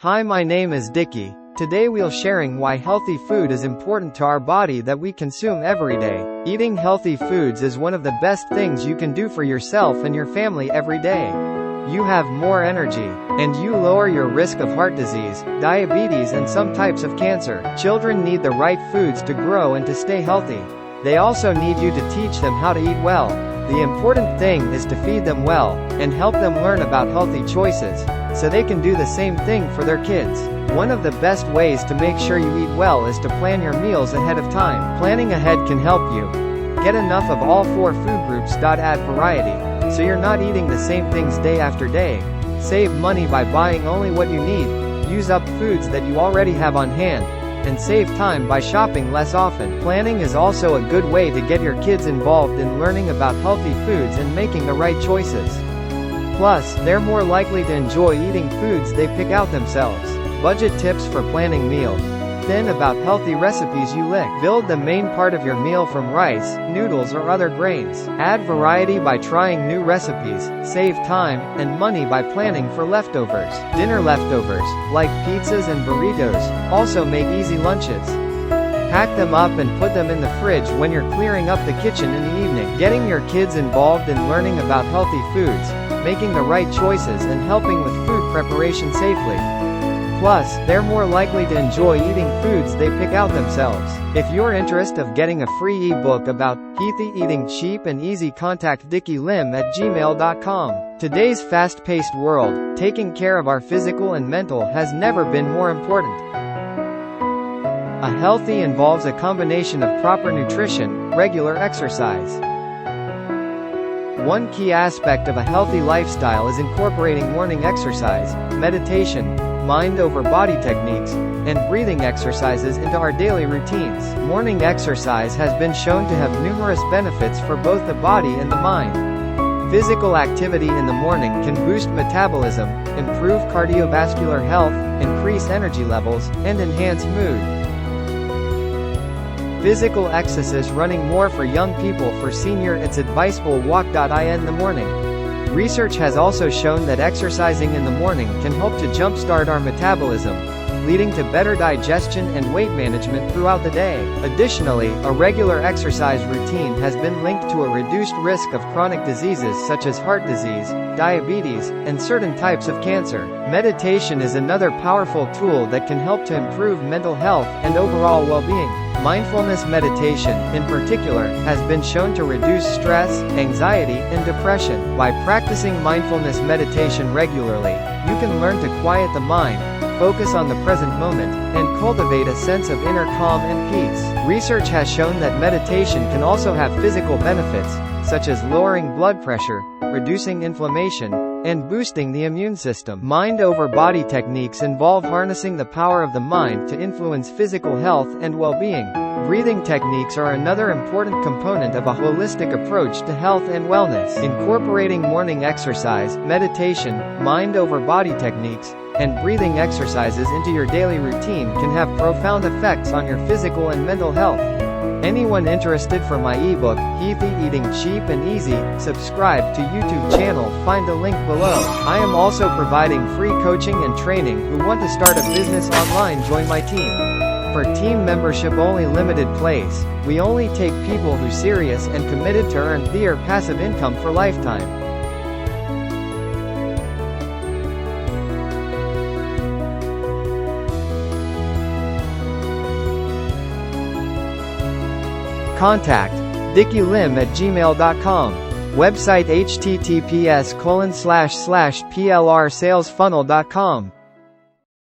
Hi, my name is Dickie. Today we'll sharing why healthy food is important to our body that we consume every day. Eating healthy foods is one of the best things you can do for yourself and your family every day. You have more energy, and you lower your risk of heart disease, diabetes and some types of cancer. Children need the right foods to grow and to stay healthy. They also need you to teach them how to eat well. The important thing is to feed them well, and help them learn about healthy choices, so they can do the same thing for their kids. One of the best ways to make sure you eat well is to plan your meals ahead of time. Planning ahead can help you get enough of all 4 food groups. Add variety, so you're not eating the same things day after day. Save money by buying only what you need. Use up foods that you already have on hand, and save time by shopping less often. Planning is also a good way to get your kids involved in learning about healthy foods and making the right choices. Plus, they're more likely to enjoy eating foods they pick out themselves. Budget tips for planning meals. Then about healthy recipes you like. Build the main part of your meal from rice, noodles or other grains. Add variety by trying new recipes. Save time and money by planning for leftovers. Dinner leftovers, like pizzas and burritos, also make easy lunches. Pack them up and put them in the fridge when you're clearing up the kitchen in the evening. Getting your kids involved in learning about healthy foods, making the right choices and helping with food preparation safely. Plus, they're more likely to enjoy eating foods they pick out themselves. If you're interested of getting a free ebook about healthy eating cheap and easy, contact dickielim at gmail.com. Today's fast-paced world, taking care of our physical and mental has never been more important. A healthy involves a combination of proper nutrition, regular exercise. One key aspect of a healthy lifestyle is incorporating morning exercise, meditation, mind over body techniques, and breathing exercises into our daily routines. Morning exercise has been shown to have numerous benefits for both the body and the mind. Physical activity in the morning can boost metabolism, improve cardiovascular health, increase energy levels, and enhance mood. Physical exercise running more for young people. For senior it's advisable walk in the morning. Research has also shown that exercising in the morning can help to jumpstart our metabolism, leading to better digestion and weight management throughout the day. Additionally, a regular exercise routine has been linked to a reduced risk of chronic diseases such as heart disease, diabetes, and certain types of cancer. Meditation is another powerful tool that can help to improve mental health and overall well-being. Mindfulness meditation, in particular, has been shown to reduce stress, anxiety, and depression. By practicing mindfulness meditation regularly, you can learn to quiet the mind, focus on the present moment, and cultivate a sense of inner calm and peace. Research has shown that meditation can also have physical benefits, such as lowering blood pressure, reducing inflammation, and boosting the immune system. Mind over body techniques involve harnessing the power of the mind to influence physical health and well-being. Breathing techniques are another important component of a holistic approach to health and wellness. Incorporating morning exercise, meditation, mind over body techniques, and breathing exercises into your daily routine can have profound effects on your physical and mental health. Anyone interested for my ebook, Healthy Eating Cheap and Easy, subscribe to YouTube channel, find the link below. I am also providing free coaching and training. Who want to start a business online, join my team. For team membership only, limited place. We only take people who serious and committed to earn their passive income for lifetime. Contact dickielim at gmail.com. Website https://plrsalesfunnel.com.